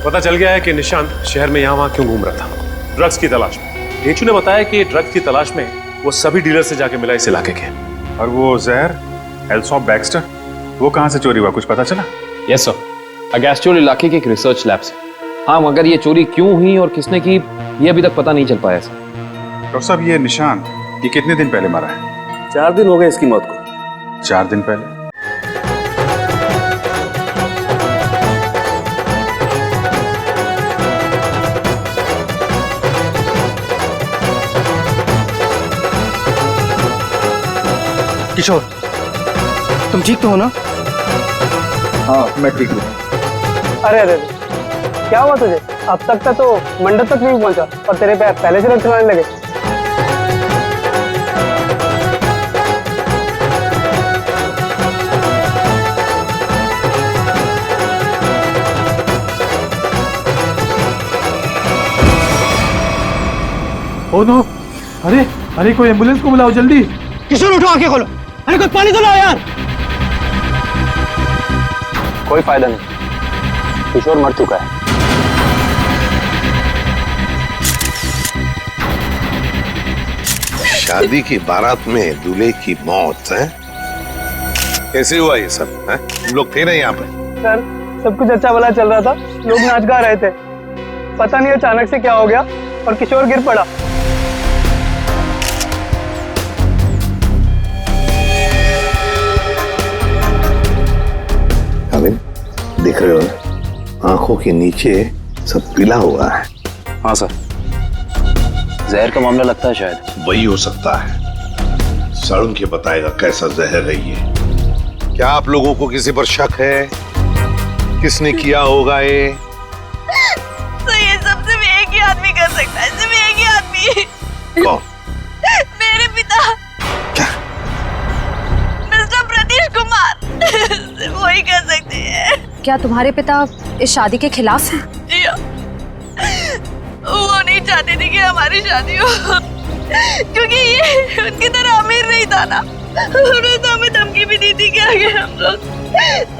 पता चल गया है कि निशांत शहर में यहाँ वहाँ क्यों घूम रहा था, ड्रग्स की तलाश में। ढेंचू ने बताया कि ड्रग्स की तलाश में वो सभी डीलर से जाके मिला इस इलाके के। और वो जहर एल्सॉप बैक्स्टर, वो कहाँ से चोरी हुआ, कुछ पता चला? यस सर, अगेस्ट्योल इलाके की एक रिसर्च लैब से। हाँ, मगर ये चोरी क्यों हुई और किसने की ये अभी तक पता नहीं चल पाया सर। डॉक्टर साहब, ये निशांत ये कितने दिन पहले मरा है? 4 दिन हो गए इसकी मौत को। 4 दिन पहले? किशोर, तुम ठीक तो हो ना? हाँ, मैं ठीक हूँ। अरे अरे क्या हुआ तुझे? अब तक तो मंडप तक नहीं पहुंचा और तेरे पैर पहले से चलाने लगे। Oh no! अरे अरे, कोई एम्बुलेंस को बुलाओ जल्दी। किशोर उठो, आंखें खोलो। अरे कोई पानी तो लाओ यार। कोई फायदा नहीं, किशोर मर चुका है। शादी की बारात में दूल्हे की मौत है? कैसे हुआ ये सब? तुम लोग थे ना यहाँ पे? सर, सब कुछ अच्छा भला चल रहा था, लोग नाच गा रहे थे। पता नहीं अचानक से क्या हो गया और किशोर गिर पड़ा। देख रहे हो ना, आंखों के नीचे सब पीला हुआ है। हाँ सर, जहर का मामला लगता है शायद। वही हो सकता है। साड़ू के बताएगा कैसा जहर है ये। क्या आप लोगों को किसी पर शक है? किसने किया होगा ये? तो ये सब सिर्फ एक ही आदमी कर सकता है, सिर्फ एक ही आदमी। कौन? मेरे पिता। क्या? मिस्टर प्रतीश कुमार। सिर्फ वही कर सकते हैं। क्या तुम्हारे पिता इस शादी के खिलाफ हैं? जी हाँ। वो नहीं चाहते थे कि हमारी शादी हो, क्योंकि ये उनकी तरह अमीर नहीं था ना। उन्होंने तो हमें धमकी भी दी थी कि अगर हम लोग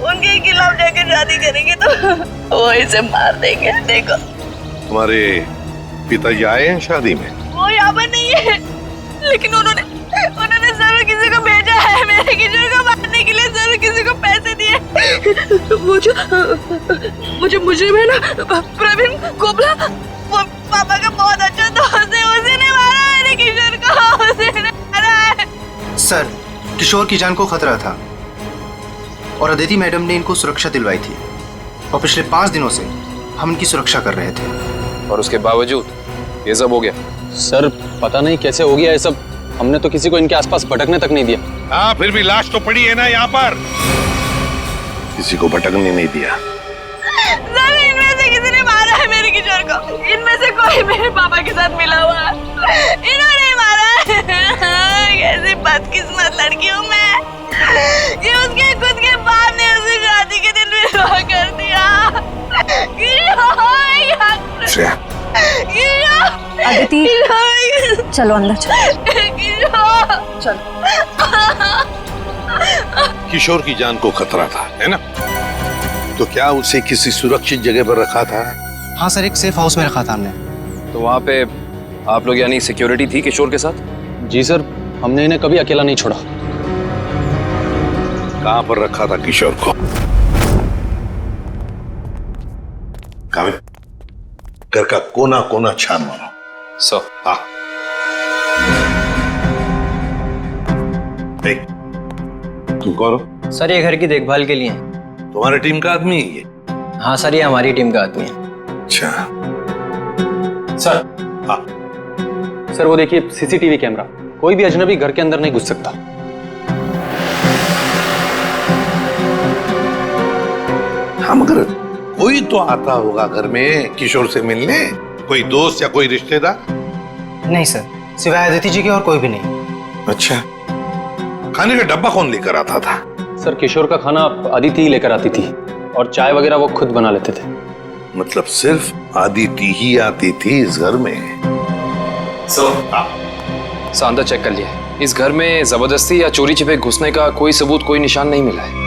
उनके खिलाफ जाकर शादी करेंगे तो वो इसे मार देंगे। देखो, तुम्हारे पिताजी आए हैं शादी में? वो यहाँ पर नहीं है, लेकिन उन्होंने जरूर किसी को भेजा है मेरे किशोर को मारने के लिए। जरूर किसी को पैसे दिए। वो जो मुजरिम है ना, प्रवीण कोबला, वो पापा का बहुत अच्छा दोस्त है। उसी ने मारा मेरे किशोर को, उसी ने मारा है। सर, किशोर की जान को खतरा था और अदिति मैडम ने इनको सुरक्षा दिलवाई थी और पिछले 5 दिनों से हम इनकी सुरक्षा कर रहे थे। और उसके बावजूद ये सब हो गया। सर, पता नहीं कैसे हो गया ये सब। हमने तो किसी को इनके आसपास भटकने तक नहीं दिया। हाँ, फिर भी लाश तो पड़ी है ना यहाँ पर। किसी को भटकने नहीं दिया। सर, इनमें से किसी ने मारा है मेरे किशोर को। इनमें से कोई मेरे पापा के साथ मिला हुआ है। इन्होंने मारा है। कैसी बदकिस्मत लड़की हूँ मैं। ये उसके खुद के बाप ने उसे शादी के दिन विवाह कर दिया। अदिति, चलो अंदर चलो। किशोर की जान को खतरा था, है ना? तो क्या उसे किसी सुरक्षित जगह पर रखा था? हाँ सर, एक सेफ हाउस में रखा था हमने। तो वहाँ पे आप लोग यानी सिक्योरिटी थी किशोर के साथ? जी सर, हमने इन्हें कभी अकेला नहीं छोड़ा। कहाँ पर रखा था किशोर को? कामिल, घर का कोना कोना छान मारो। सर। हाँ। तुम कौन हो? सर, ये घर की देखभाल के लिए है। तुम्हारी टीम का आदमी है ये? हाँ सर, ये हमारी टीम का आदमी है। अच्छा। सर। हाँ। सर, वो देखिए सीसीटीवी कैमरा। कोई भी अजनबी घर के अंदर नहीं घुस सकता। हाँ, मगर कोई तो आता होगा घर में किशोर से मिलने, कोई दोस्त या कोई रिश्तेदार? नहीं सर, सिवाय अदिति जी के और कोई भी नहीं। अच्छा, खाने का डब्बा कौन लेकर आता था? सर, किशोर का खाना अदिति ही लेकर आती थी और चाय वगैरह वो खुद बना लेते थे। मतलब सिर्फ अदिति ही आती थी इस घर में? अंदर चेक कर लिया। इस घर में जबरदस्ती या चोरी छिपे घुसने का कोई सबूत, कोई निशान नहीं मिला है।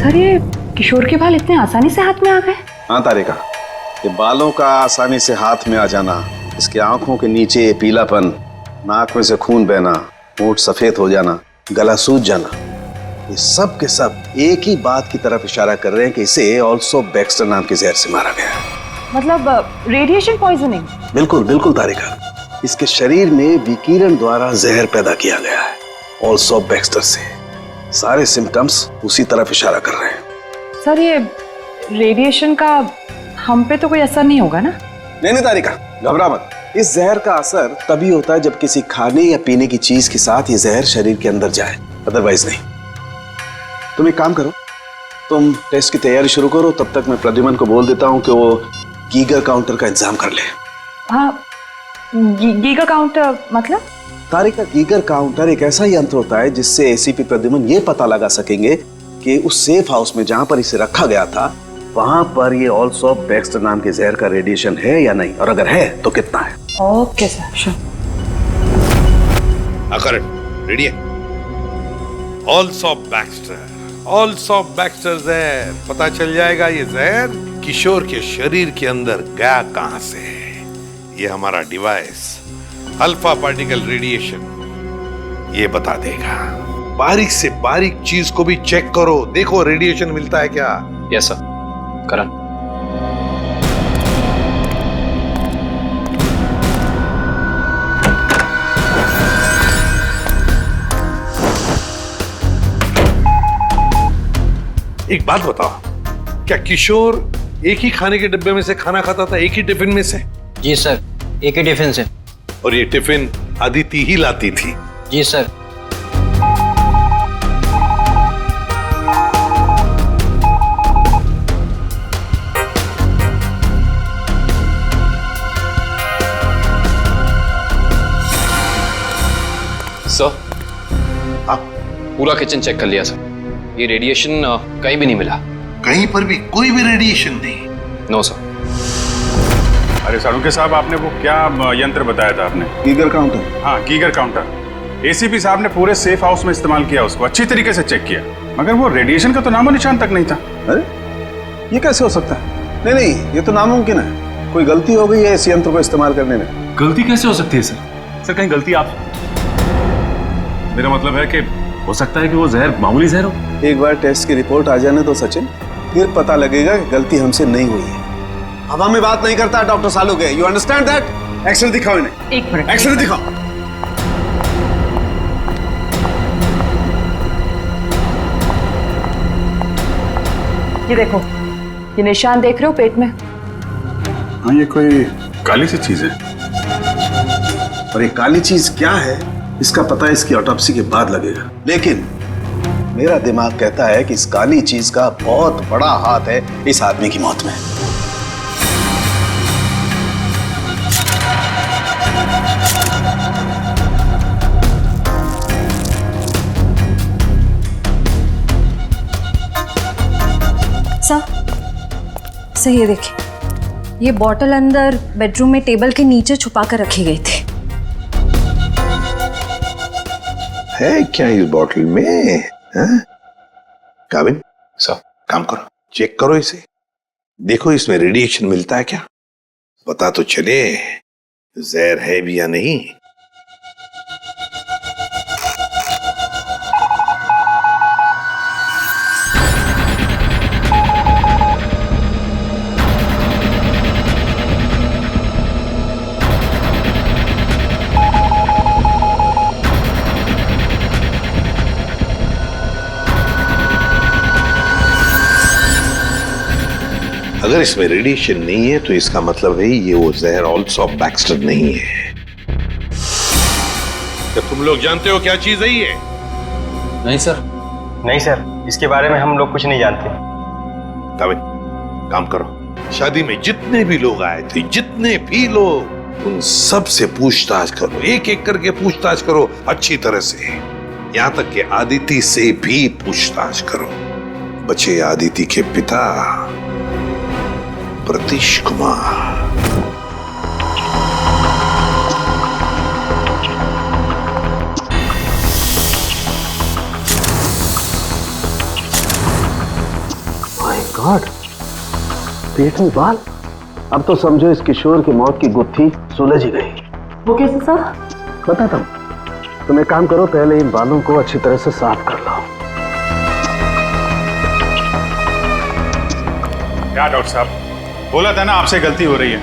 सर ये किशोर के बाल इतने आसानी से हाथ में आ गए? हाँ तारिका, ये बालों का आसानी से हाथ में आ जाना, इसके आंखों के नीचे पीलापन, नाक में से खून बहना, होंठ सफेद हो जाना, गला सूज जाना, ये सब के सब एक ही बात की तरफ इशारा कर रहे हैं कि इसे ऑल्सो बैक्स्टर नाम के जहर से मारा गया है। मतलब रेडिएशन पॉइजनिंग? बिल्कुल बिल्कुल तारिका, इसके शरीर में विकिरण द्वारा जहर पैदा किया गया है ऑल्सो बैक्स्टर से। सारे सिम्टम्स उसी तरफ इशारा कर रहे हैं। सर ये रेडिएशन का हम पे तो कोई असर नहीं होगा ना? नहीं तारिका, घबरा मत। इस जहर का असर तभी होता है जब किसी खाने या पीने की चीज के साथ ये जहर शरीर के अंदर जाए, अदरवाइज नहीं। तुम एक काम करो, तुम टेस्ट की तैयारी शुरू करो, तब तक मैं प्रद्युमन को बोल देता हूँ कि वो गीगर काउंटर का इंतजाम कर ले। हाँ, गीगर काउंटर मतलब? तारिका, गीगर काउंटर एक ऐसा यंत्र होता है जिससे एसीपी प्रद्युमन ये पता लगा सकेंगे कि उस सेफ हाउस में जहां पर इसे रखा गया था वहां पर ये ऑल्सो बैक्स्टर नाम के जहर का रेडिएशन है या नहीं, और अगर है तो कितना है। Okay sir, sure. रेडी है? ऑल्सो बैक्स्टर जहर, पता चल जाएगा ये जहर किशोर के शरीर के अंदर गया कहां से है। ये हमारा डिवाइस अल्फा पार्टिकल रेडिएशन ये बता देगा। बारीक से बारीक चीज को भी चेक करो, देखो रेडिएशन मिलता है क्या। Yes sir. करण, एक बात बताओ, क्या किशोर एक ही खाने के डिब्बे में से खाना खाता था, एक ही टिफिन में से? जी सर, एक ही टिफिन से। और ये टिफिन अदिति ही लाती थी? जी सर। सर, पूरा किचन चेक कर लिया सर, ये रेडिएशन कहीं भी नहीं मिला। कहीं पर भी कोई भी रेडिएशन नहीं? No sir. अरे साळुंखे साहब, आपने वो क्या यंत्र बताया था आपने? Geiger counter. हाँ, गीगर काउंटर। एसीपी साहब ने पूरे सेफ हाउस में इस्तेमाल किया, उसको अच्छी तरीके से चेक किया, मगर वो रेडिएशन का तो नामो निशान तक नहीं था। अरे ये कैसे हो सकता है? नहीं, ये तो नामुमकिन है, कोई गलती हो गई है इस यंत्र को इस्तेमाल करने में। गलती कैसे हो सकती है सर? सर कहीं गलती आप, मेरा मतलब है कि हो सकता है कि वो जहर मामूली जहर हो। एक बार टेस्ट की रिपोर्ट आ जाने तो सचिन, फिर पता लगेगा कि गलती हमसे नहीं हुई है। हवा में बात नहीं करता doctor Salunkhe, you understand that? Action दिखाओ इन्हें। एक मिनट, एक्शन दिखाओ। ये देखो, ये निशान देख रहे हो पेट में? हाँ, ये कोई काली सी चीज है। और ये काली चीज क्या है इसका पता इसकी ऑटोप्सी के बाद लगेगा, लेकिन मेरा दिमाग कहता है कि इस काली चीज का बहुत बड़ा हाथ है इस आदमी की मौत में। सर ये देखिए, ये बॉटल अंदर बेडरूम में टेबल के नीचे छुपा कर रखी गई थी। है क्या इस बॉटल में? काबिन सर, काम करो, चेक करो इसे, देखो इसमें रेडिएशन मिलता है क्या, पता तो चले जहर है भी या नहीं। अगर इसमें रेडिएशन नहीं है तो इसका मतलब है ये वो जहर ऑल्सो बैक्स्टर नहीं है। क्या तुम लोग जानते हो क्या चीज है ये? नहीं सर। नहीं सर, इसके बारे में हम लोग कुछ नहीं जानते। काबिन काम करो, शादी में जितने भी लोग आए थे, जितने भी लोग, उन सब से पूछताछ करो, एक एक करके पूछताछ करो अच्छी तरह से, यहां तक कि आदिति से भी पूछताछ करो। बचे आदिति के पिता प्रतीश कुमार। गॉड, पेट में बाल। अब तो समझो इस किशोर की मौत की गुत्थी सुलझ ही गई। वो कैसे सर? बताता हूँ। तुम एक काम करो, पहले इन बालों को अच्छी तरह से साफ कर लो। क्या डॉक्टर साहब, बोला था ना आपसे गलती हो रही है।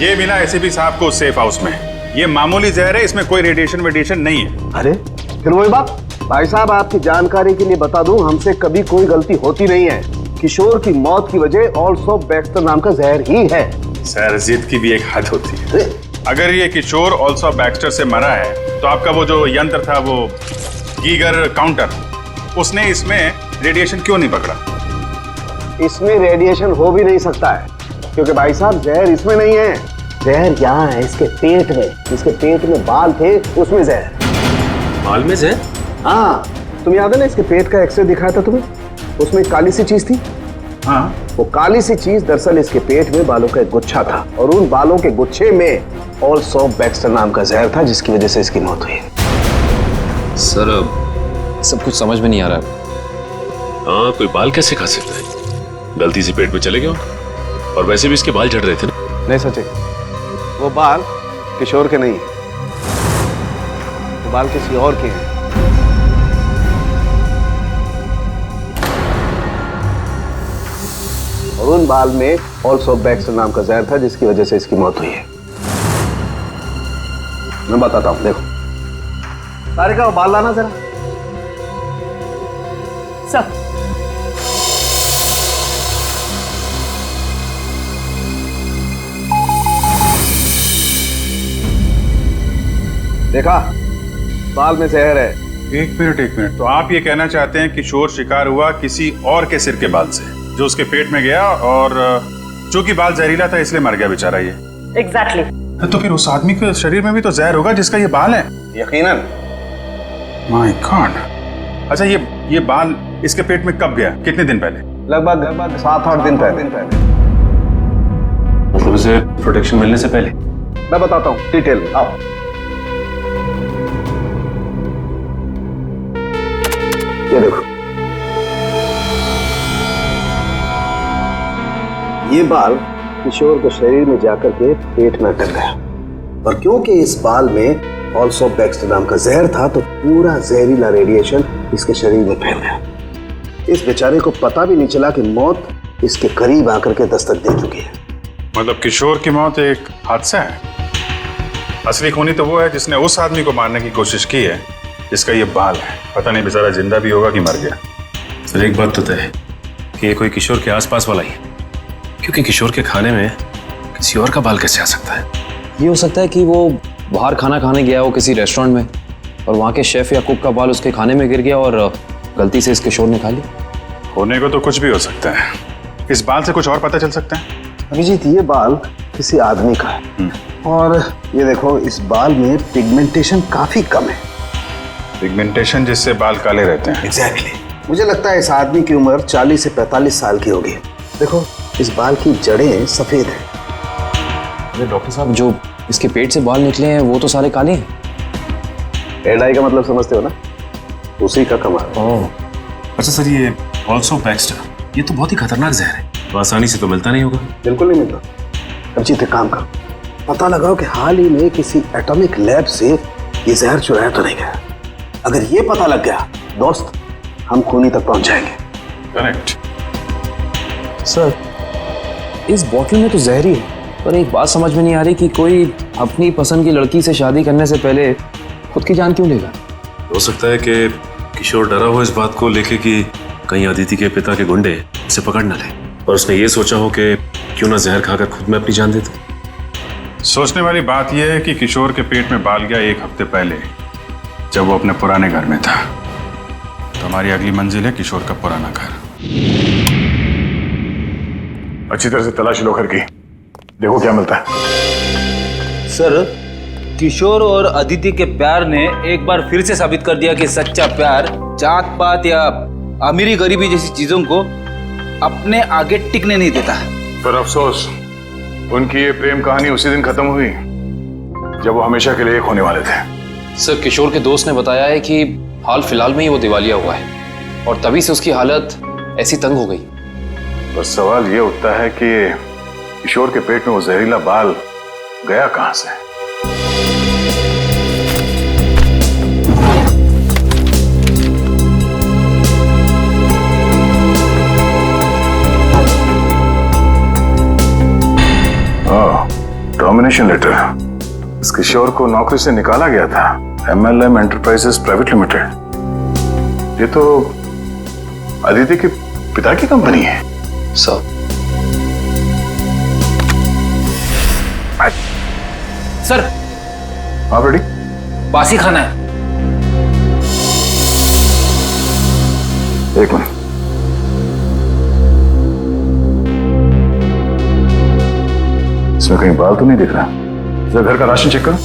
ये मिला एसीपी साहब को सेफ हाउस में। ये मामूली जहर है, इसमें कोई रेडिएशन वेडिएशन नहीं है। अरे फिर वही बात। भाई साहब, आपकी जानकारी के लिए बता दूं, हमसे कभी कोई गलती होती नहीं है। किशोर की मौत की वजह ऑल्सो बैक्स्टर नाम का जहर ही है। सर, जिद की भी एक हद होती है। अगर ये किशोर ऑल्सो बैक्स्टर से मरा है तो आपका वो जो यंत्र था, वो गीगर काउंटर, उसने इसमें रेडिएशन क्यों नहीं पकड़ा? इसमें रेडिएशन हो भी नहीं सकता है, क्योंकि भाई साहब जहर इसमें नहीं है। जहर यहाँ है, इसके पेट में। इसके पेट में बाल थे, उसमें जहर। बाल में जहर? हाँ, तुम याद है ना इसके पेट का एक्सरे दिखाया था तुम्हें? उसमें एक काली सी चीज थी। हाँ, वो काली सी चीज दरअसल इसके पेट में बालों का एक गुच्छा था, और उन बालों के गुच्छे में ऑल्सो बैक्स्टर नाम का जहर था, जिसकी वजह से इसकी मौत हुई। सर, सब कुछ समझ में नहीं आ रहा। हाँ, कोई बाल कैसे खा सकता है? गलती से पेट में चले गए, और वैसे भी इसके बाल झड़ रहे थे ना। नहीं सचिन, वो बाल किशोर के नहीं है, वो बाल किसी और के हैं। और उन बाल में ऑल्सो बैक्स्टर नाम का जहर था, जिसकी वजह से इसकी मौत हुई है। मैं बताता हूं, देखो। सारिका, वो बाल लाना जरा। सर, देखा, बाल में जहर है। एक मिनट। तो आप ये कहना चाहते हैं किशोर शिकार हुआ किसी और के सिर के बाल से, जो उसके पेट में गया, और चूंकि बाल जहरीला था इसलिए मर गया बेचारा ये। एग्जैक्टली। तो फिर उस आदमी के शरीर में भी तो जहर होगा जिसका ये बाल है। यकीनन। My God. अच्छा, ये बाल इसके पेट में कब गया? कितने दिन पहले? लगभग 7-8 दिन पहले। मतलब उसे प्रोटेक्शन मिलने से पहले? मैं बताता हूँ डिटेल में, आओ। ये देखो, ये बाल किशोर के शरीर में जाकर के पेट में अटक गया, और क्योंकि इस बाल में ऑल्सो बैक्स्टर नाम का जहर था, तो पूरा जहरीला रेडिएशन इसके शरीर में फैल गया। इस बेचारे को पता भी नहीं चला कि मौत इसके करीब आकर के दस्तक दे चुकी है। मतलब किशोर की मौत एक हादसा है। असली खूनी तो वो है जिसने उस आदमी को मारने की कोशिश की है जिसका ये बाल है। पता नहीं बेचारा जिंदा भी होगा कि मर गया। सर, एक बात तो तय है कि ये कोई किशोर के आसपास वाला ही है, क्योंकि किशोर के खाने में किसी और का बाल कैसे आ सकता है? ये हो सकता है कि वो बाहर खाना खाने गया हो किसी रेस्टोरेंट में, और वहाँ के शेफ या कुक का बाल उसके खाने में गिर गया और गलती से इस किशोर ने खा लिया। होने को तो कुछ भी हो सकता है। इस बाल से कुछ और पता चल सकता है? अभिजीत, ये बाल किसी आदमी का है, और ये देखो, इस बाल में पिगमेंटेशन काफी कम है। पिगमेंटेशन जिससे बाल काले रहते हैं। एग्जैक्टली। मुझे लगता है इस आदमी की उम्र 40 से 45 साल की होगी। देखो, इस बाल की जड़ें सफेद हैं। अरे डॉक्टर साहब, जो इसके पेट से बाल निकले हैं वो तो सारे काले हैं। रेड आई का मतलब समझते हो ना? उसी का कमाल। ओह, अच्छा सर, ये ऑल्सो बैक्स्टर, ये तो बहुत ही खतरनाक जहर है, तो आसानी से तो मिलता नहीं होगा। बिल्कुल नहीं मिलता। अब जीते काम करो, पता लगाओ कि हाल ही में किसी एटॉमिक लैब से ये जहर चुराया तो नहीं गया। अगर ये पता लग गया दोस्त, हम खूनी तक पहुंच जाएंगे। करेक्ट। सर, इस बॉटल में तो जहर ही है, पर एक बात समझ में नहीं आ रही कि कोई अपनी पसंद की लड़की से शादी करने से पहले खुद की जान क्यों लेगा? हो सकता है कि किशोर डरा हो इस बात को लेके कि कहीं अदिति के पिता के गुंडे उसे पकड़ न ले, और उसने ये सोचा हो कि क्यों ना जहर खाकर खुद में अपनी जान दे दो। सोचने वाली बात यह है कि किशोर के पेट में बाल गया 1 हफ्ते पहले, जब वो अपने पुराने घर में था। तो हमारी अगली मंजिल है किशोर का पुराना घर। अच्छी तरह से तलाशी लो घर की, देखो क्या मिलता है। सर, किशोर और अदिति के प्यार ने एक बार फिर से साबित कर दिया कि सच्चा प्यार जात पात या अमीरी गरीबी जैसी चीजों को अपने आगे टिकने नहीं देता। पर अफसोस, उनकी ये प्रेम कहानी उसी दिन खत्म हुई जब वो हमेशा के लिए एक होने वाले थे। सर, किशोर के दोस्त ने बताया है कि हाल फिलहाल में ही वो दिवालिया हुआ है, और तभी से उसकी हालत ऐसी तंग हो गई। पर सवाल ये उठता है कि किशोर के पेट में वो जहरीला बाल गया कहां से? Termination letter. इस किशोर को नौकरी से निकाला गया था MLM एंटरप्राइजेस प्राइवेट लिमिटेड। ये तो अदिति के पिता की कंपनी है। सर सर हाँ बेटी, बासी खाना है। एक मिनट। इसमें कहीं बाल तो नहीं दिख रहा। जरा घर का राशन चेक करो।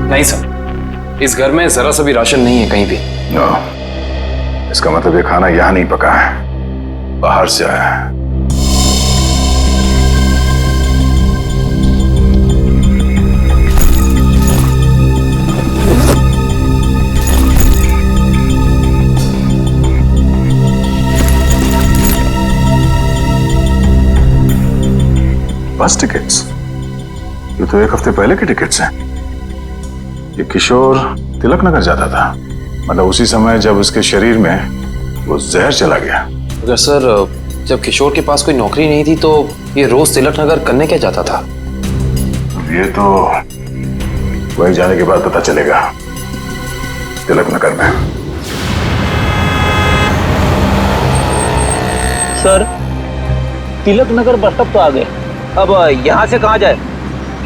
नहीं सर, इस घर में जरा सा भी राशन नहीं है कहीं भी। इसका मतलब ये खाना यहां नहीं पका है, बाहर से आया है। बस टिकट्स, ये तो एक हफ्ते पहले के टिकट्स हैं। ये किशोर तिलक नगर जाता था, मतलब उसी समय जब उसके शरीर में वो जहर चला गया। अगर सर जब किशोर के पास कोई नौकरी नहीं थी तो ये रोज तिलक नगर करने क्या जाता था? ये तो वही जाने के बाद पता चलेगा। तिलक नगर में। Sir Tilak Nagar bus stop तो आ गए, अब यहाँ से कहाँ जाए?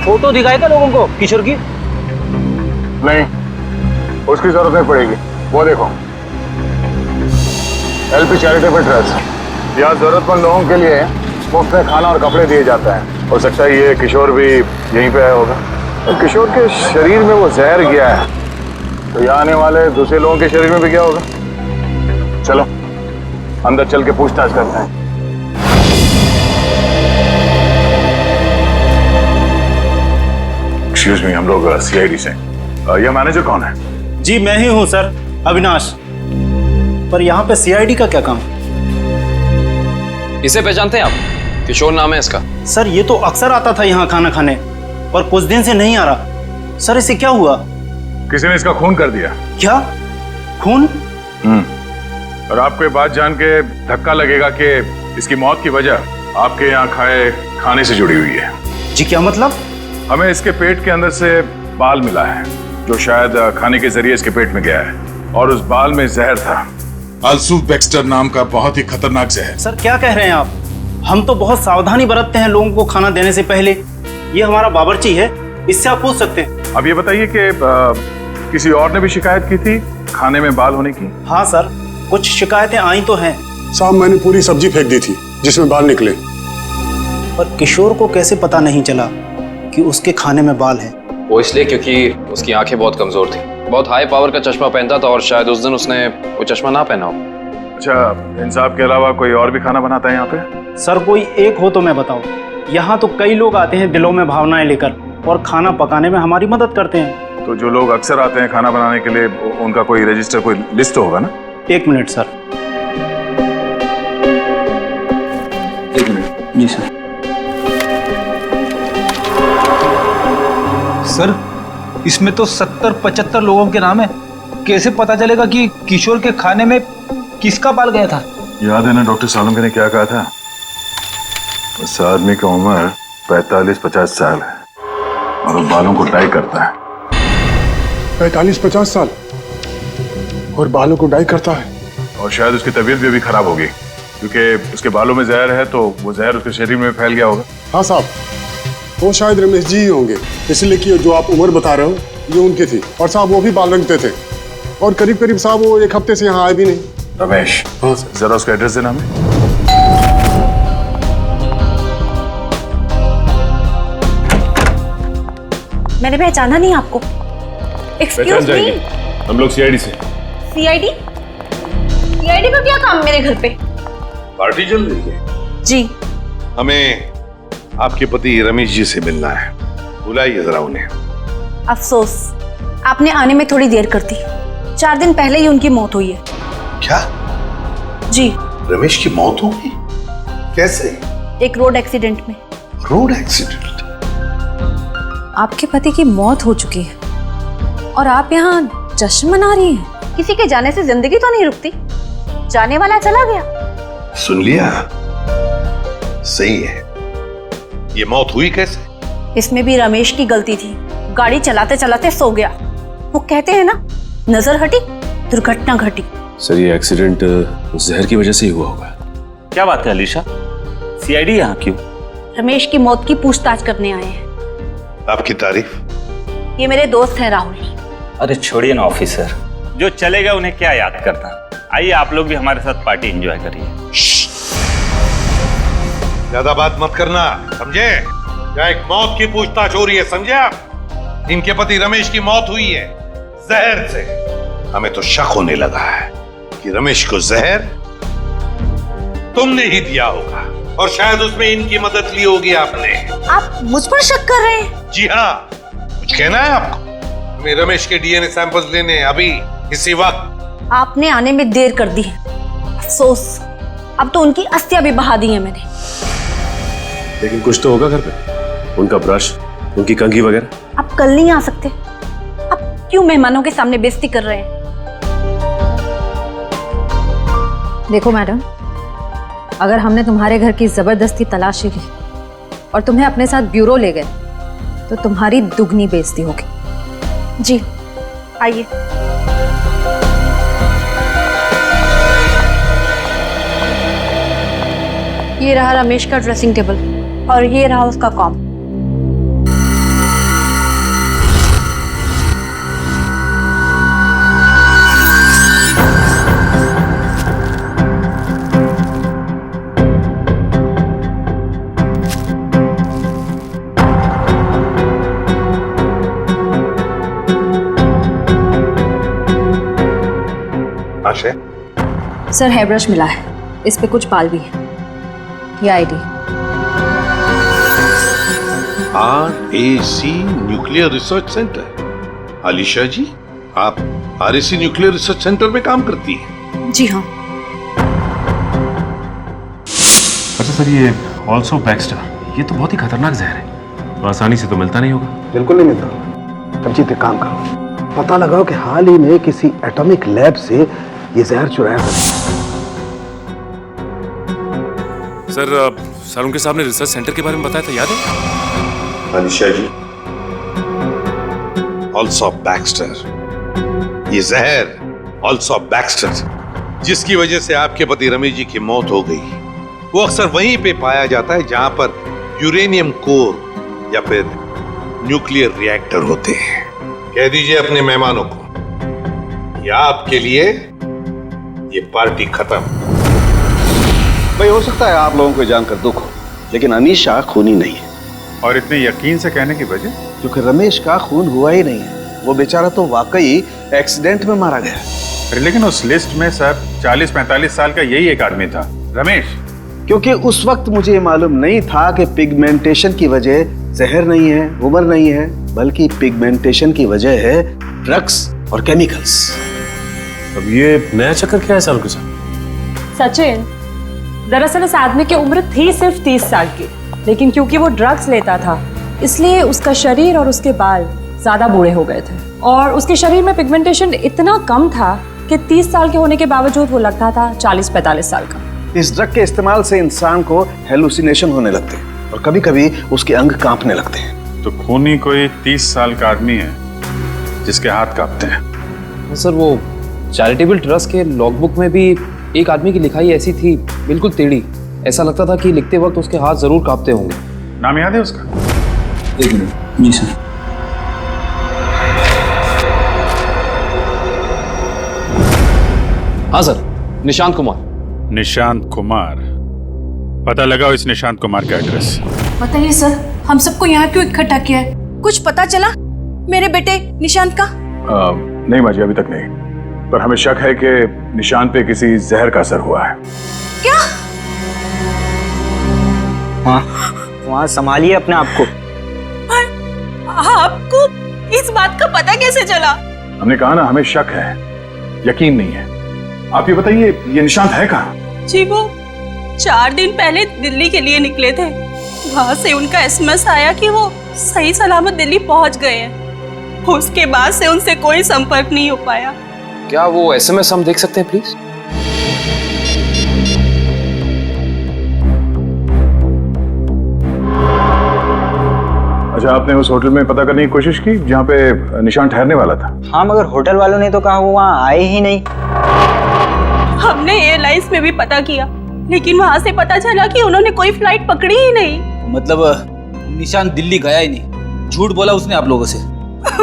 फोटो दिखाएगा लोगों को किशोर की? नहीं, उसकी जरूरत नहीं पड़ेगी। वो देखो, LP चैरिटेबल ट्रस्ट, यहाँ जरूरतमंद लोगों के लिए मुफ्त में खाना और कपड़े दिए जाता है। हो सकता है ये किशोर भी यहीं पे आया होगा। तो किशोर के शरीर में वो जहर गया है, तो यहाँ आने वाले दूसरे लोगों के शरीर में भी गया होगा। चलो अंदर चल के पूछताछ करते हैं। एक्सक्यूज मी, हम लोग CID से। यह मैनेजर कौन है? जी मैं ही हूँ सर, अविनाश। पर यहाँ पे CID का क्या काम? इसे पहचानते हैं आप? किशोर नाम है इसका। सर ये तो अक्सर आता था यहाँ खाना खाने, और कुछ दिन से नहीं आ रहा। सर इसे क्या हुआ? किसी ने इसका खून कर दिया। क्या खून? और आपको ये बात जान के धक्का लगेगा कि इसकी मौत की वजह आपके यहाँ खाए खाने से जुड़ी हुई है। जी क्या मतलब? हमें इसके पेट के अंदर से बाल मिला है, जो शायद खाने के जरिए इसके पेट में गया है, और उस बाल में जहर था। अल्सूफ बैक्स्टर नाम का बहुत ही खतरनाक जहर। सर क्या कह रहे हैं आप? हम तो बहुत सावधानी बरतते हैं लोगों को खाना देने से पहले। ये हमारा बावर्ची है, इससे आप पूछ सकते हैं। अब ये बताइए कि किसी और ने भी शिकायत की थी खाने में बाल होने की? हाँ सर, कुछ शिकायतें आई तो हैं। साहब मैंने पूरी सब्जी फेंक दी थी जिसमें बाल निकले। पर किशोर को कैसे पता नहीं चला कि उसके खाने में बाल है? वो इसलिए क्योंकि उसकी आंखें बहुत कमजोर थी, बहुत हाई पावर का चश्मा पहनता था, और शायद उस दिन उसने वो चश्मा ना पहना हो। अच्छा, इंसाफ के अलावा कोई और भी खाना बनाता है यहाँ पे? सर कोई एक हो तो मैं बताऊं। यहाँ तो कई लोग आते हैं दिलों में भावनाएं लेकर, और खाना पकाने में हमारी मदद करते हैं। तो जो लोग अक्सर आते हैं खाना बनाने के लिए, उनका कोई रजिस्टर, कोई लिस्ट होगा ना? एक मिनट सर। एक मिनट। जी सर। सर इसमें तो 70-75 लोगों के नाम है। कैसे पता चलेगा कि किशोर के खाने में किसका बाल गया था? याद है ना डॉक्टर सालम ने क्या कहा था? उस आदमी की उम्र 45-50 साल है, और वो बालों को डाई करता है। 45-50 साल और बालों को डाई करता है? और शायद उसकी तबीयत भी अभी खराब होगी, क्योंकि उसके बालों में जहर है, तो वो जहर उसके शरीर में फैल गया होगा। हाँ साहब, वो शायद रमेश जी ही होंगे, इसलिए कि जो आप उम्र बता रहे हो ये उनकी थी। और साहब वो भी बाल रंगते थे, और करीब करीब साहब वो एक हफ्ते से यहाँ आए भी नहीं। रमेश? हाँ सर। जरा उसका एड्रेस देना हमें। मैंने पहचाना नहीं आपको। Excuse me. हम लोग CID से। CID? CID का क्या काम मेरे घर पे? पार्टी चल रही है? जी, हमें आपके पति रमेश जी से मिलना है, बुलाइए जरा उन्हें। अफसोस, आपने आने में थोड़ी देर कर दी। 4 दिन पहले ही उनकी मौत हुई है। क्या? जी। रमेश की मौत हो गई? कैसे? एक रोड एक्सीडेंट में। Road accident? आपके पति की मौत हो चुकी है और आप यहाँ जश्न मना रही हैं। किसी के जाने से जिंदगी तो नहीं रुकती। जाने वाला चला गया। सुन लिया? सही है। ये मौत हुई कैसे? इसमें भी रमेश की गलती थी। गाड़ी चलाते चलाते सो गया। वो कहते हैं ना, नजर हटी दुर्घटना घटी। सर ये एक्सीडेंट जहर की वजह से ही हुआ होगा। क्या बात है अलीशा? सीआईडी यहाँ क्यों? रमेश की मौत की पूछताछ करने आए हैं। आपकी तारीफ? ये मेरे दोस्त हैं राहुल। अरे छोड़िए ना ऑफिसर, जो चले गए उन्हें क्या याद करना। आइए आप लोग भी हमारे साथ पार्टी एंजॉय करिए। ज्यादा बात मत करना, समझे? यहाँ एक मौत की पूछताछ हो रही है, समझे आप? इनके पति रमेश की मौत हुई है जहर से। हमें तो शक होने लगा है कि रमेश को जहर तुमने ही दिया होगा और शायद उसमें इनकी मदद ली होगी आपने। आप मुझ पर शक कर रहे हैं? जी हाँ। कुछ कहना है आपको? हमें रमेश के डीएनए सैंपल्स लेने अभी इसी वक्त। आपने आने में देर कर दी है। अफसोस, अब तो उनकी अस्थियां भी बहा दी है मैंने। लेकिन कुछ तो होगा घर पे, उनका ब्रश, उनकी कंघी वगैरह। आप कल नहीं आ सकते? आप क्यों मेहमानों के सामने बेइज्जती कर रहे हैं? देखो मैडम, अगर हमने तुम्हारे घर की जबरदस्ती तलाशी ली और तुम्हें अपने साथ ब्यूरो ले गए तो तुम्हारी दुगनी बेइज्जती होगी। जी आइए। ये रहा रमेश का ड्रेसिंग टेबल और ये रहा उसका कॉम। सर हेयर ब्रश मिला है, इस पे कुछ बाल भी है। ये ID. RAC nuclear research centre. Alisha ji, आप RAC न्यूक्लियर रिसर्च सेंटर में काम करती हैं? जी हाँ। अच्छा सर, ये ऑल्सो बैक्स्टर, ये तो बहुत ही खतरनाक जहर है, तो आसानी से तो मिलता नहीं होगा। बिल्कुल नहीं मिलता। अब जीत एक काम करो, पता लगाओ कि हाल ही में किसी एटॉमिक लैब से ये जहर चुराया था। सर उनके सामने रिसर्च सेंटर के बारे में बताया था, याद है? अलीशा जी, ऑल्सो बैक्स्टर, ये जहर ऑल्सो बैक्स्टर जिसकी वजह से आपके पति रमेश जी की मौत हो गई, वो अक्सर वहीं पे पाया जाता है जहां पर यूरेनियम कोर या फिर न्यूक्लियर रिएक्टर होते हैं। कह दीजिए अपने मेहमानों को, या आपके लिए ये पार्टी खत्म। भाई हो सकता है आप लोगों को जानकर दुख हो, लेकिन अनीशा खूनी नहीं है। और इतने यकीन से कहने की वजह? क्योंकि रमेश का खून हुआ ही नहीं है, वो बेचारा तो वाकई एक्सीडेंट में मारा गया। लेकिन उस लिस्ट में सर 40-45 साल का यही एक आदमी था, रमेश। क्योंकि उस वक्त मुझे मालूम नहीं था कि पिगमेंटेशन की वजह जहर नहीं है, उम्र नहीं है, बल्कि पिगमेंटेशन की वजह है ड्रग्स और केमिकल्स। अब ये नया चक्कर क्या है साल के साथ? सचिन, दरअसल इस आदमी की उम्र थी सिर्फ 30 साल की, लेकिन क्योंकि वो ड्रग्स लेता था इसलिए उसका शरीर और उसके बाल ज्यादा बूढ़े हो गए थे और उसके शरीर में पिगमेंटेशन इतना कम था कि 30 साल के होने के बावजूद वो लगता था 40-45 साल का। इस ड्रग के इस्तेमाल से इंसान को हेलुसिनेशन होने लगते हैं और कभी कभी उसके अंग कांपने लगते हैं। तो खूनी कोई 30 साल का आदमी है जिसके हाथ कांपते हैं। सर वो चैरिटेबल ट्रस्ट के लॉगबुक में भी एक आदमी की लिखाई ऐसी थी, बिल्कुल टेढ़ी। ऐसा लगता था कि लिखते वक्त उसके हाथ जरूर कांपते होंगे। नाम याद है उसका? एक मिनट। जी सर। हाँ सर, निशांत कुमार। निशांत कुमार, पता लगाओ इस निशांत कुमार का एड्रेस। बताइए सर, हम सबको यहाँ क्यों इकट्ठा किया है? कुछ पता चला मेरे बेटे निशांत का? नहीं माजी, अभी तक नहीं, पर हमें शक है कि निशांत पे किसी जहर का असर हुआ है। क्या? वहाँ संभालिए अपने आप को। आपको इस बात का पता कैसे चला? हमने कहा ना, हमें शक है, यकीन नहीं है। आप ये बताइए, ये निशांत है कहाँ? जी वो 4 दिन पहले दिल्ली के लिए निकले थे। वहां से उनका एसएमएस आया कि वो सही सलामत दिल्ली पहुंच गए हैं। उसके बाद से उनसे कोई संपर्क नहीं हो पाया। क्या वो एसएमएस हम देख सकते हैं प्लीज? अच्छा, आपने उस होटल में पता करने की कोशिश की जहाँ पे निशांत ठहरने वाला था? हाँ, मगर होटल वालों ने तो कहा वो वहाँ आए ही नहीं। हमने एयरलाइंस में भी पता किया, लेकिन वहां से पता चला कि उन्होंने कोई फ्लाइट पकड़ी ही नहीं। मतलब निशांत दिल्ली गया ही नहीं, झूठ बोला उसने आप लोगों से?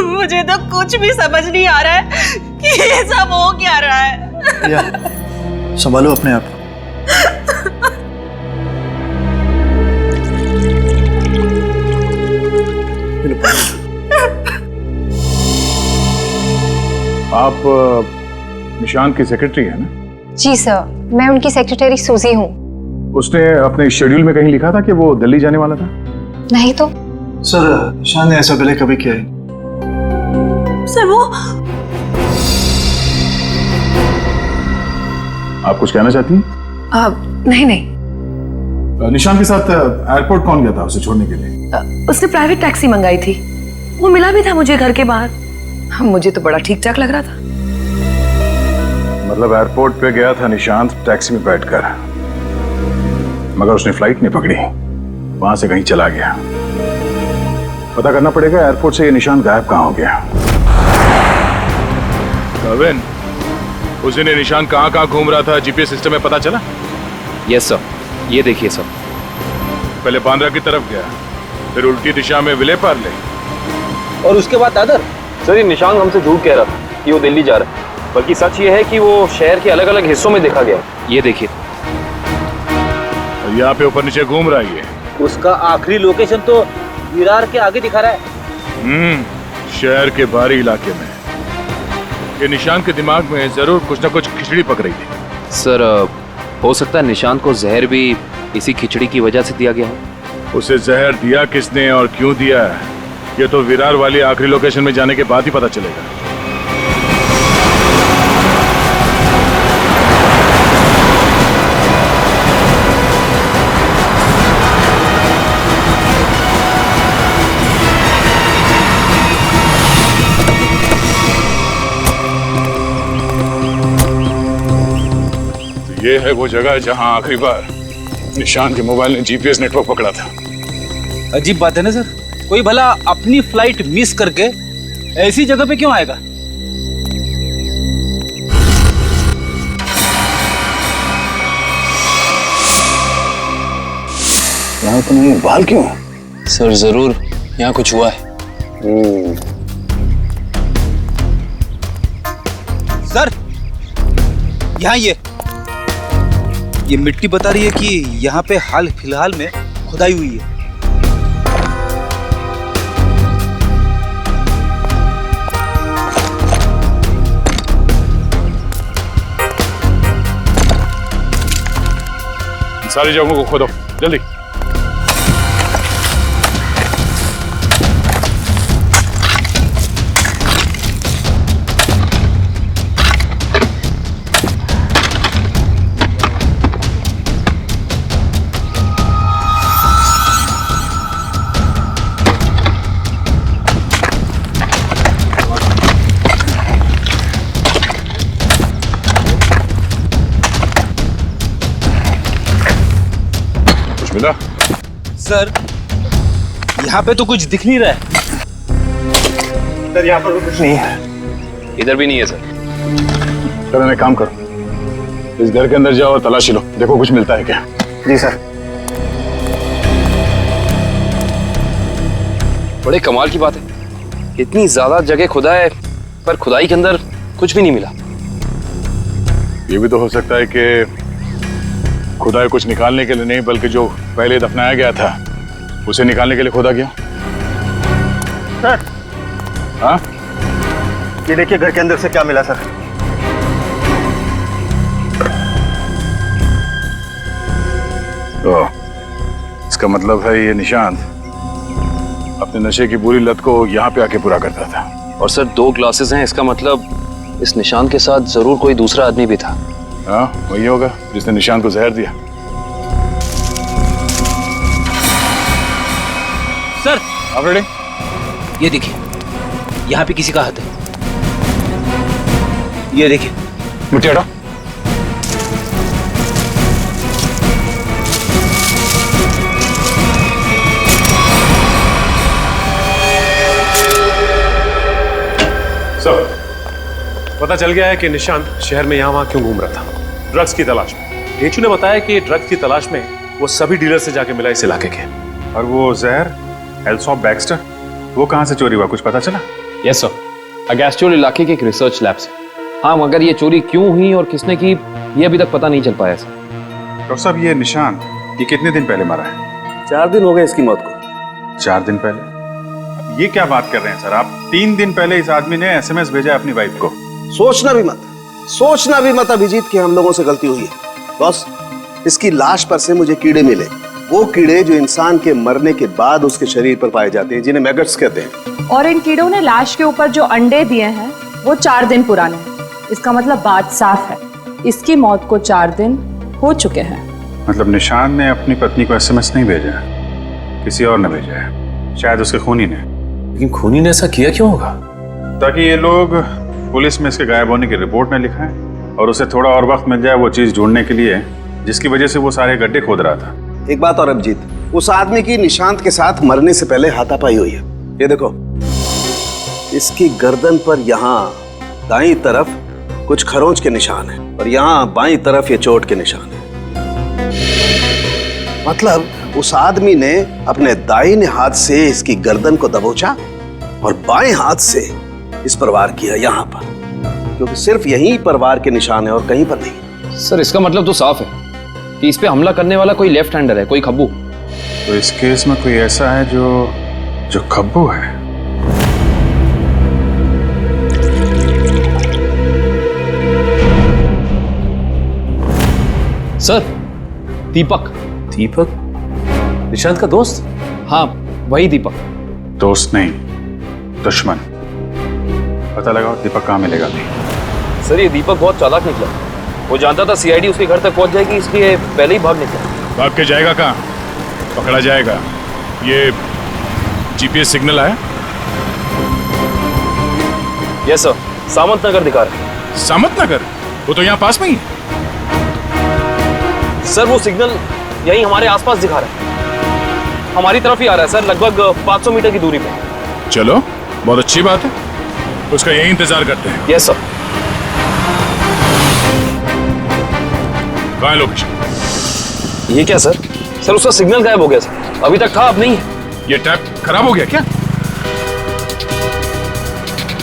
मुझे तो कुछ भी समझ नहीं आ रहा है कि ये सब हो क्या रहा है। संभालो अपने आप। आप निशांत की सेक्रेटरी है ना? जी सर, मैं उनकी सेक्रेटरी सूजी हूँ। उसने अपने शेड्यूल में कहीं लिखा था कि वो दिल्ली जाने वाला था? नहीं तो। सर, निशांत ने ऐसा पहले कभी किया है? सर वो आप कुछ कहना चाहती हैं? नहीं नहीं। निशांत के साथ एयरपोर्ट कौन गया था उसे छोड़ने के लिए? उसने प्राइवेट टैक्सी मंगाई थी, वो मिला भी था मुझे घर के बाहर। मुझे तो बड़ा ठीक ठाक लग रहा था। मतलब एयरपोर्ट पे गया था निशांत टैक्सी में बैठकर, मगर उसने फ्लाइट नहीं पकड़ी, वहां से कहीं चला गया। पता करना पड़ेगा एयरपोर्ट से ये निशांत गायब कहाँ हो गया। कविन, उस दिन निशांत कहाँ घूम रहा था जीपीएस सिस्टम में पता चला? यस सर, ये देखिए सर। पहले बांद्रा की तरफ गया, फिर उल्टी दिशा में विले पार्ले, और उसके बाद दादर। सर ये निशांत हमसे झूठ कह रहा था कि वो दिल्ली जा रहा है, बल्कि सच ये है कि वो शहर के अलग अलग हिस्सों में देखा गया। ये देखिए, यहाँ पे ऊपर नीचे घूम रहा है। उसका आखिरी लोकेशन तो विरार के आगे दिखा रहा है। शहर के बाहरी इलाके में। ये निशांत के दिमाग में जरूर कुछ ना कुछ खिचड़ी पक रही थी। सर हो सकता है निशांत को जहर भी इसी खिचड़ी की वजह से दिया गया हो। उसे जहर दिया किसने और क्यों दिया है, ये तो विरार वाली आखिरी लोकेशन में जाने के बाद ही पता चलेगा। ये है वो जगह जहां आखिरी बार निशांत के मोबाइल ने जीपीएस नेटवर्क पकड़ा था। अजीब बात है ना सर, कोई भला अपनी फ्लाइट मिस करके ऐसी जगह पे क्यों आएगा? यहाँ तो नहीं, बाल क्यों? सर जरूर यहाँ कुछ हुआ है। सर यहाँ ये मिट्टी बता रही है कि यहाँ पे हाल फिलहाल में खुदाई हुई है। सारी जगहों को खोदो जल्दी। मिला? सर यहाँ पे तो कुछ दिख नहीं रहा है। सर यहाँ पर कुछ नहीं है। इधर भी नहीं है सर। सर एक काम करो, इस घर के अंदर जाओ और तलाशी लो, देखो कुछ मिलता है क्या। जी सर। बड़े कमाल की बात है, इतनी ज्यादा जगह खुदा है पर खुदाई के अंदर कुछ भी नहीं मिला। ये भी तो हो सकता है कि खुदाई कुछ निकालने के लिए नहीं, बल्कि जो पहले दफनाया गया था उसे निकालने के लिए खोदा गया। सर, हाँ ये देखिए घर के अंदर से क्या मिला सर। इसका मतलब है ये निशांत अपने नशे की बुरी लत को यहाँ पे आके पूरा करता था। और सर 2 ग्लासेस हैं, इसका मतलब इस निशांत के साथ जरूर कोई दूसरा आदमी भी था। हाँ वही होगा जिसने निशांत को जहर दिया। सर आप रेडी? ये देखिए, यहाँ पे किसी का हाथ है। ये देखिए, मुझे हटाओ। सर, पता चल गया है कि निशांत शहर में यहाँ वहाँ क्यों घूम रहा था। ड्रग्स की तलाश में। ढेचू ने बताया कि ड्रग्स की तलाश में वो सभी डीलर से जाके मिला इस इलाके के। और वो जहर एल्सॉप बैक्स्टर, वो कहाँ से चोरी हुआ, कुछ पता चला? यस सर, अगेस्ट्योल इलाके के एक रिसर्च लैब से। हाँ, मगर ये चोरी क्यों हुई और किसने की ये अभी तक पता नहीं चल पाया सर। डॉक्टर साहब, ये निशांत ये कितने दिन पहले मरा है? 4 दिन हो गए इसकी मौत को। 4 दिन पहले? अब ये क्या बात कर रहे हैं सर आप? 3 दिन पहले इस आदमी ने SMS भेजा अपनी वाइफ को। सोचना भी मत अभिजीत कि हम लोगों से गलती हुई है। बॉस, इसकी लाश पर से मुझे कीड़े मिले, वो कीड़े जो इंसान के मरने के बाद उसके शरीर पर पाए जाते हैं, जिन्हें मैगट्स कहते हैं। और इन कीड़ों ने लाश के ऊपर जो अंडे दिए हैं वो 4 दिन पुराने हैं। इसका मतलब बात साफ है, इसकी मौत को 4 दिन हो चुके हैं। मतलब निशांत ने अपनी पत्नी को SMS नहीं भेजा, किसी और ने भेजा है, शायद उसके खूनी ने। लेकिन खूनी ने ऐसा किया क्यों होगा? ताकि ये लोग पुलिस में इसके गायब होने की रिपोर्ट न लिखाएं और उसे थोड़ा और वक्त मिल जाए वो चीज ढूंढने के लिए जिसकी वजह से वो सारे गड्ढे खोद रहा था। एक बात और अभिजीत, उस आदमी की निशांत के साथ मरने से पहले हाथापाई हुई है। ये देखो, इसकी गर्दन पर यहाँ दाईं तरफ कुछ खरोंच के निशान हैं और यहाँ बाईं तरफ ये चोट के निशान हैं। मतलब उस आदमी ने अपने दाहिने हाथ से इसकी गर्दन को दबोचा और बाएं हाथ से इस पर वार किया यहाँ पर, क्योंकि सिर्फ यहीं पर वार के निशान है और कहीं पर नहीं। सर, इसका मतलब तो साफ है कि इस पे हमला करने वाला कोई लेफ्ट हैंडर है, कोई खब्बू। तो इस केस में कोई ऐसा है जो खब्बू है। सर, दीपक निशांत का दोस्त? हाँ, वही दीपक। दोस्त नहीं, दुश्मन। पता लगाओ दीपक कहाँ मिलेगा। सर, ये दीपक बहुत चालाक निकला। वो जानता था CID उसके घर तक पहुंच जाएगी, इसलिए पहले ही भाग निकला। भाग के जाएगा कहाँ? पकड़ा जाएगा। ये GPS सिग्नल आया? यस सर, सामंत नगर दिखा रहा है। सामंत नगर? वो तो यहाँ पास में ही है। सर, वो सिग्नल यही हमारे आसपास दिखा रहा है, हमारी तरफ ही आ रहा है सर, लगभग 500 मीटर की दूरी पे। चलो, बहुत अच्छी बात है, उसका यही इंतजार करते हैं। Yes sir. कहाँ है लोकेशन? ये क्या सर? सर, उसका सिग्नल गायब हो गया सर, अभी तक था, अब नहीं है। ये टैप खराब हो गया क्या?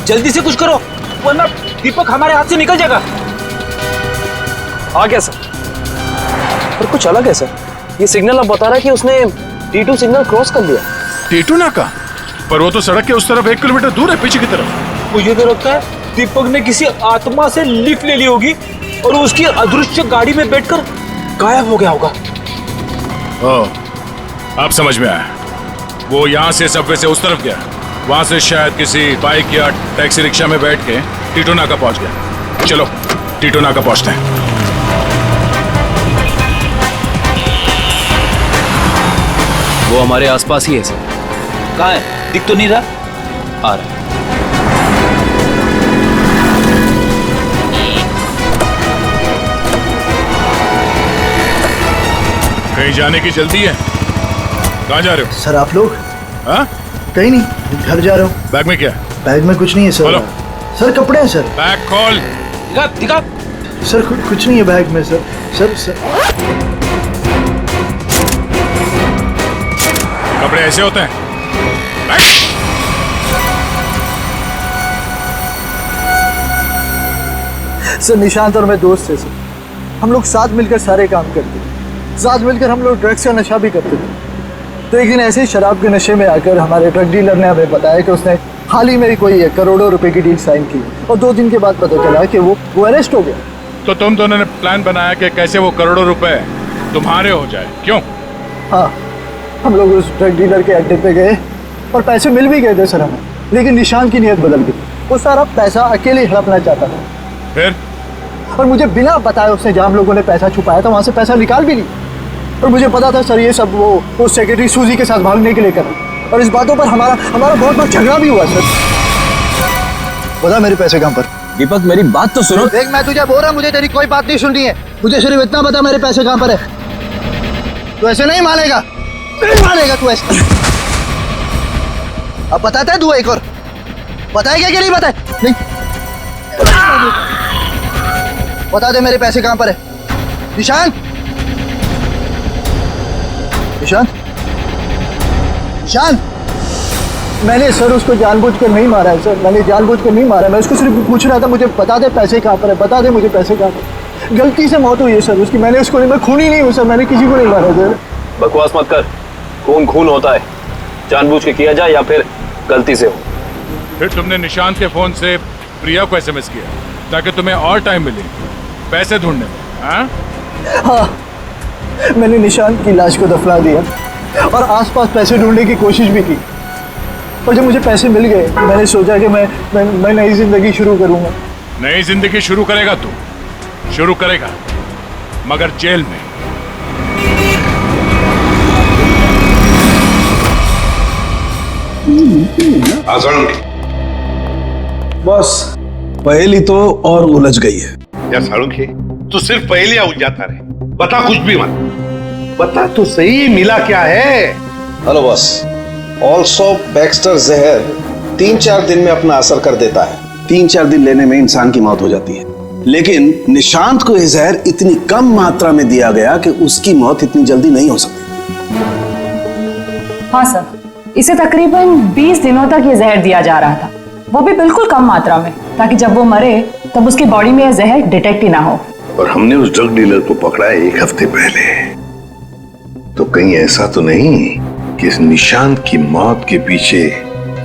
जल्दी से कुछ करो वरना दीपक हमारे हाथ से निकल जाएगा। आ गया सर, पर कुछ अलग है सर। ये सिग्नल अब बता रहा है कि उसने T2 सिग्नल क्रॉस कर लिया। T2 नाका? पर वो तो सड़क के उस तरफ 1 किलोमीटर दूर है, पीछे की तरफ। मुझे तो लगता है दीपक ने किसी आत्मा से लिफ्ट ले ली होगी और उसकी अदृश्य गाड़ी में बैठकर गायब हो गया होगा। ओह, अब समझ में आया। वो यहाँ से सबवे से उस तरफ गया, वहां से शायद किसी बाइक या टैक्सी रिक्शा में बैठ के T2 नाका पहुंच गया। चलो T2 नाका पहुंचते हैं। वो हमारे आसपास ही है सर। कहाँ है? दिख तो नहीं रहा। आ रहा है। कहीं जाने की जल्दी है? कहाँ जा रहे हो? सर आप लोग? हाँ? कहीं नहीं, घर जा रहा हूँ। बैग में क्या? बैग में कुछ नहीं है सर। खोलो। सर कपड़े हैं सर। बैग खोल। दिखा। सर कुछ नहीं है बैग में सर। सर कपड़े ऐसे होते हैं? सर निशांत और मैं दोस्त थे सर, हम लोग साथ मिलकर सारे काम करते थे, साथ मिलकर हम लोग ड्रग्स का नशा भी करते थे। तो एक दिन ऐसे ही शराब के नशे में आकर हमारे ड्रग डीलर ने हमें बताया कि उसने हाल ही में कोई करोड़ों रुपए की डील साइन की और 2 दिन के बाद पता चला कि वो अरेस्ट हो गया। तो तुम दोनों ने प्लान बनाया कि कैसे वो करोड़ों रुपए तुम्हारे हो जाए, क्यों? हाँ, हम लोग उस ड्रग डीलर के अड्डे पे गए और पैसे मिल भी गए थे सर हमें, लेकिन निशांत की नीयत बदल गई। वो सारा पैसा अकेले हड़पना चाहता था। फिर? और मुझे बिना बताए उसने जहाँ हम लोगों ने पैसा छुपाया था वहाँ से पैसा निकाल भी ली। और मुझे पता था सर ये सब वो सेक्रेटरी सूजी के साथ भागने के लिए कर रहा। और इस बातों पर हमारा बहुत बार झगड़ा भी हुआ सर। बता मेरे पैसे कहाँ पर? दीपक मेरी बात तो सुनो। देख मैं तुझे बोल रहा, मुझे तेरी कोई बात नहीं सुननी है। मुझे सिर्फ इतना बता मेरे पैसे कहाँ पर है। तू ऐसे नहीं मानेगा, नहीं मानेगा तू ऐसे। अब बताता है तू एक और बताएगा कि नहीं बताए? नहीं बता दे मेरे पैसे कहाँ पर है। निशांत, निशांत, निशांत। मैंने सर उसको जानबूझकर नहीं मारा है सर, मैंने जानबूझकर नहीं मारा। मैं उसको सिर्फ पूछ रहा था मुझे बता दे पैसे कहाँ पर है, बता दे मुझे पैसे कहाँ पर। गलती से मौत हुई है सर उसकी, मैंने उसको नहीं, मैं खूनी नहीं हूँ सर, मैंने किसी को नहीं मारा सर। बकवास मत कर, खून खून होता है, जानबूझ के किया जाए या फिर गलती से हो। फिर तुमने निशांत के फोन से प्रिया को एसएमएस किया ताकि तुम्हें और टाइम मिले पैसे ढूंढने में? हाँ, मैंने निशांत की लाश को दफना दिया और आसपास पैसे ढूंढने की कोशिश भी की। और जब मुझे पैसे मिल गए मैंने सोचा कि मैं नई जिंदगी शुरू करूंगा। नई जिंदगी शुरू करेगा तू, शुरू करेगा मगर जेल में। बस पहेली तो और उलझ गई है। यार सालुंखे, तू सिर्फ पहेलियां उलझाता रहे, बता कुछ भी मत, बता तो सही मिला क्या है। हेलो बॉस, ऑल्सो बैक्स्टर जहर 3-4 दिन में अपना असर कर देता है। 3-4 दिन लेने में इंसान की मौत हो जाती है, लेकिन निशांत को यह जहर इतनी कम मात्रा में दिया गया कि उसकी मौत इतनी जल्दी नहीं हो सकती। हाँ सर, इसे तकरीबन 20 दिनों तक ये जहर दिया जा रहा था, वो भी बिल्कुल कम मात्रा में, ताकि जब वो मरे तब उसकी बॉडी में यह जहर डिटेक्ट ही ना हो। और हमने उस ड्रग डीलर को पकड़ा है 1 हफ्ते पहले, तो कहीं ऐसा तो नहीं कि इस निशांत की मौत के पीछे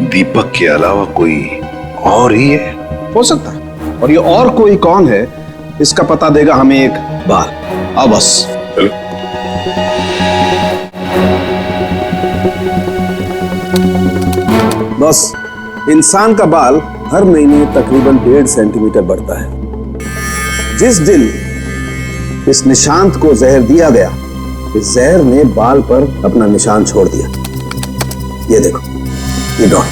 दीपक के अलावा कोई और ही है? हो सकता है, और ये और कोई कौन है इसका पता देगा हमें एक बार। आओ बस। बस इंसान का बाल हर महीने तकरीबन 1.5 सेंटीमीटर बढ़ता है। जिस दिन इस निशांत को जहर दिया गया, इस जहर ने बाल पर अपना निशान छोड़ दिया। ये देखो, ये डॉट।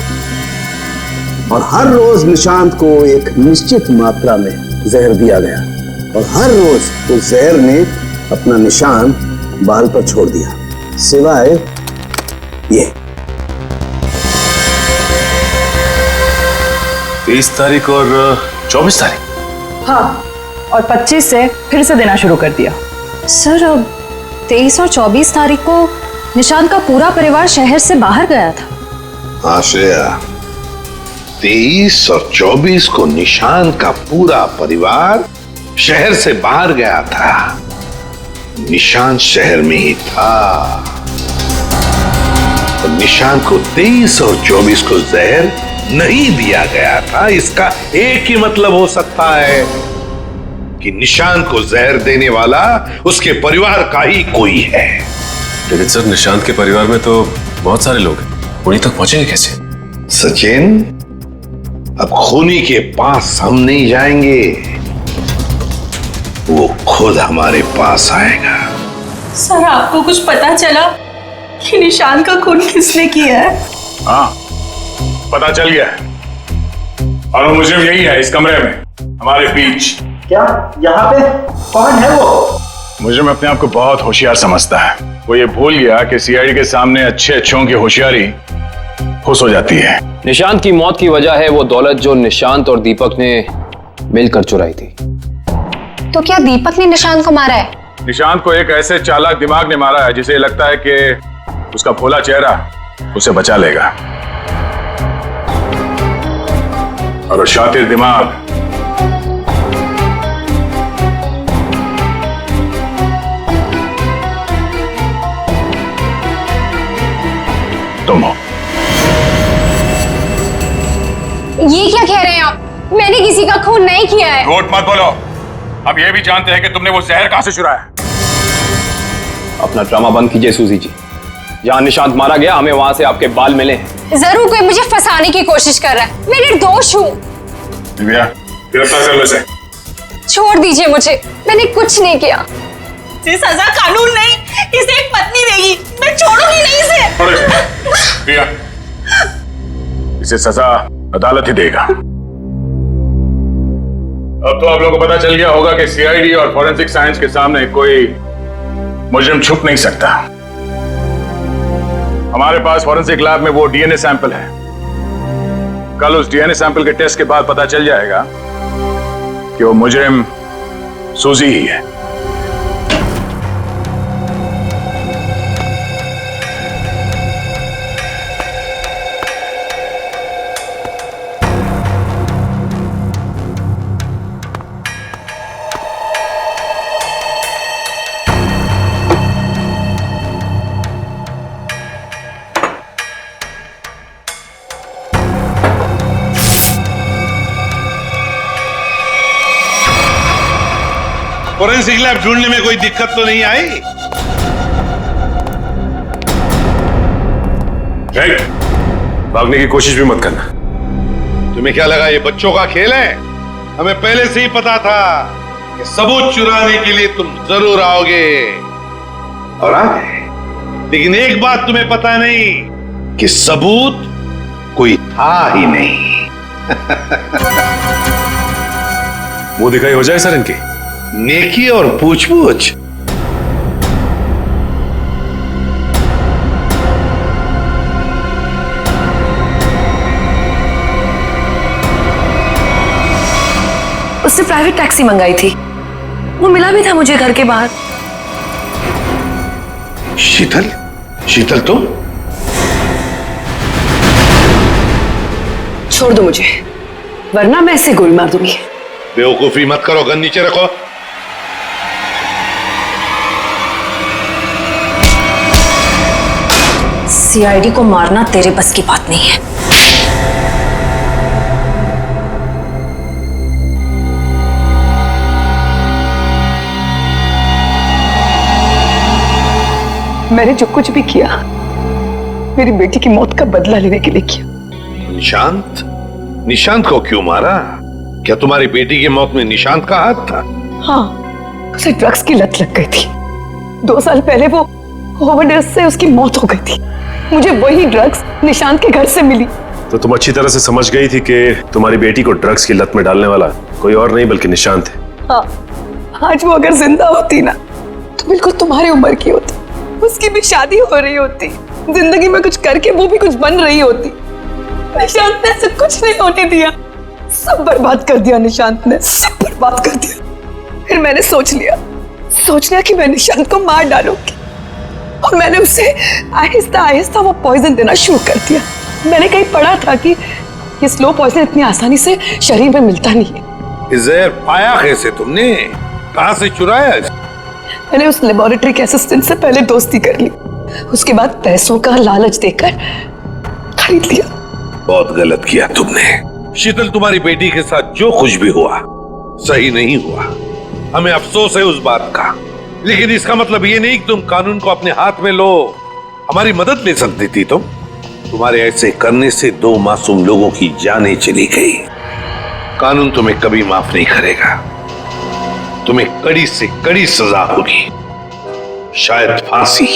और हर रोज निशांत को एक निश्चित मात्रा में जहर दिया गया और हर रोज उस जहर ने अपना निशान बाल पर छोड़ दिया, सिवाय ये 23 तारीख और 24 तारीख। हाँ, और 25 से फिर से देना शुरू कर दिया। सर, अब 23 और 24 तारीख को निशांत का पूरा परिवार शहर से बाहर गया था। हाँ श्रेया, 23 और 24 को निशांत का पूरा परिवार शहर से बाहर गया था। निशांत शहर में ही था और निशांत को 23 और 24 को जहर नहीं दिया गया था। इसका एक ही मतलब हो सकता है कि निशांत को जहर देने वाला उसके परिवार का ही कोई है। लेकिन सर, निशांत के परिवार में तो बहुत सारे लोग हैं, उन्हीं तक पहुंचेंगे कैसे? सचिन, अब खूनी के पास हम नहीं जाएंगे, वो खुद हमारे पास आएगा। सर, आपको कुछ पता चला कि निशांत का खून किसने किया है? हाँ, पता चल गया और वो मुझे यही है, इस कमरे में हमारे बीच। क्या यहाँ पे कौन है वो? मुझे में अपने आप को बहुत होशियार समझता है। वो ये भूल गया कि सीआईडी के सामने अच्छों की होशियारी खुश हो जाती है। निशांत की मौत की वजह है वो दौलत जो निशांत और दीपक ने मिलकर चुराई थी। तो क्या दीपक ने निशांत को मारा है? निशांत को एक ऐसे चालाक दिमाग ने मारा है जिसे लगता है कि उसका भोला चेहरा उसे बचा लेगा, और शातिर दिमाग तुम हो। ये क्या कह रहे हैं आप? मैंने किसी का खून नहीं किया है। झूठ मत बोलो। अब ये भी जानते हैं कि तुमने वो जहर कहां से चुराया। अपना ड्रामा बंद कीजिए सूजी जी, जहाँ निशांत मारा गया हमें वहां से आपके बाल मिले हैं। जरूर कोई मुझे फंसाने की कोशिश कर रहा है। मैं निर्दोष हूँ। गिरफ्तार कर लो इसे। छोड़ दीजिए मुझे, मैंने कुछ नहीं किया। इसे सजा कानून नहीं, इसे एक पत्नी देगी। मैं छोड़ूंगी नहीं इसे। प्रिया, इसे सजा अदालत ही देगा। अब तो आप लोगों को पता चल गया होगा कि सीआईडी और फॉरेंसिक साइंस के सामने कोई मुजरिम छुप नहीं सकता। हमारे पास फॉरेंसिक लैब में वो डीएनए सैंपल है। कल उस डीएनए सैंपल के टेस्ट के बाद पता चल जाएगा कि वो मुजरिम सूजी ही है। फोरेंसिक लैब ढूंढने में कोई दिक्कत तो नहीं आई? भागने की कोशिश भी मत करना। तुम्हें क्या लगा ये बच्चों का खेल है? हमें पहले से ही पता था कि सबूत चुराने के लिए तुम जरूर आओगे और आ गए। लेकिन एक बात तुम्हें पता नहीं कि सबूत कोई था ही नहीं। मुंह दिखाई हो जाए सर इनकी। नेकी और पूछ-पूछ। उससे प्राइवेट टैक्सी मंगाई थी, वो मिला भी था मुझे घर के बाहर। शीतल? शीतल तो? छोड़ दो मुझे, वरना मैं इसे गोली मार दूंगी। बेवकूफी मत करो, गन नीचे रखो। सीआईडी को मारना तेरे बस की बात नहीं है। मैंने जो कुछ भी किया मेरी बेटी की मौत का बदला लेने के लिए किया। निशांत? निशांत को क्यों मारा? क्या तुम्हारी बेटी की मौत में निशांत का हाथ था? हाँ, उसे ड्रग्स की लत लग गई थी। 2 साल पहले वो ओवरडोज से उसकी मौत हो गई थी। मुझे वही ड्रग्स निशांत के घर से मिली। तो तुम अच्छी तरह से समझ गई थी कि तुम्हारी बेटी को ड्रग्स की लत में डालने वाला कोई और नहीं बल्कि निशांत है। हाँ, आज वो अगर जिंदा होती ना तो बिल्कुल तुम्हारी उम्र की होती। उसकी भी शादी हो रही होती, जिंदगी में कुछ करके वो भी कुछ बन रही होती। निशांत ने ऐसा कुछ नहीं होने दिया, सब बर्बाद कर दिया। निशांत ने सब बर्बाद कर दिया। फिर मैंने सोच लिया कि मैं निशांत को मार डालूंगी और मैंने उसे आहिस्ता आहिस्ता वो पॉइजन देना शुरू कर दिया। मैंने कहीं पढ़ा था कि ये स्लो पॉइजन इतनी आसानी से शरीर में मिलता नहीं है। जहर पाया कैसे तुमने? कहां से चुराया? मैंने उस लेबोरेटरी के असिस्टेंट से पहले दोस्ती कर ली, उसके बाद पैसों का लालच देकर खरीद लिया। बहुत गलत किया तुमने। शीतल, तुम्हारी बेटी के साथ जो कुछ भी हुआ सही नहीं हुआ। हमें अफसोस है उस बात का, लेकिन इसका मतलब ये नहीं कि तुम कानून को अपने हाथ में लो। हमारी मदद ले सकती थी तुम। तुम्हारे ऐसे करने से 2 मासूम लोगों की जानें चली गई। कानून तुम्हें कभी माफ नहीं करेगा। तुम्हें कड़ी से कड़ी सजा होगी, शायद फांसी।